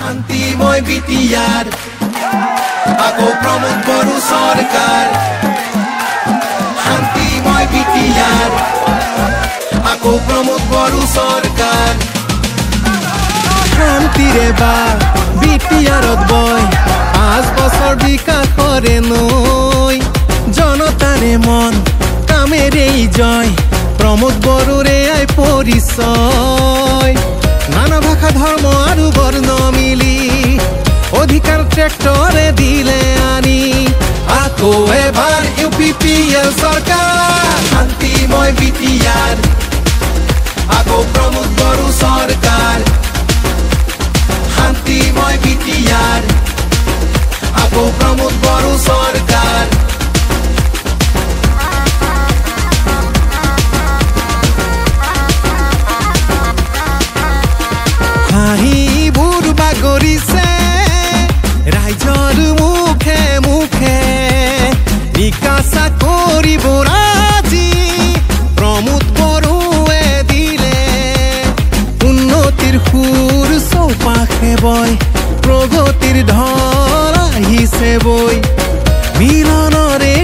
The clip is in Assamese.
শান্তিময় বিটিআৰ আকৌ প্ৰমোদ বড়ো চৰকাৰ শান্তিময় বিটিআৰ আকৌ প্ৰমোদ বড়ো চৰকাৰ শান্তিৰে বা বিটিআৰত বয় 5 বছৰ বিকাশৰে নৈ জনতাৰে মন কামেৰেই জয় প্ৰমোদ বড়োৰে আই পৰিচয় নানা ভাষা ধৰ্ম আৰু বৰ্ণ মিলি অধিকাৰ ট্ৰেক্টৰে দিলে আনি আকৌ এবাৰ UPPL চৰকাৰ শান্তিময় বিটিআৰ আকৌ প্ৰমোদ বড়ো চৰকাৰ শান্তিময় বিটিআৰ আকৌ প্ৰমোদ বড়ো চৰকাৰ হাঁহিবোৰ বাগৰিছে ৰাইজৰ মুখে মুখে নিকাচা কৰিব আজি প্ৰমোদ বড়োৱে দিলে উন্নতিৰ সুৰ চৌপাশে বয় প্ৰগতিৰ ঢল আহিছে বৈ মিলনৰে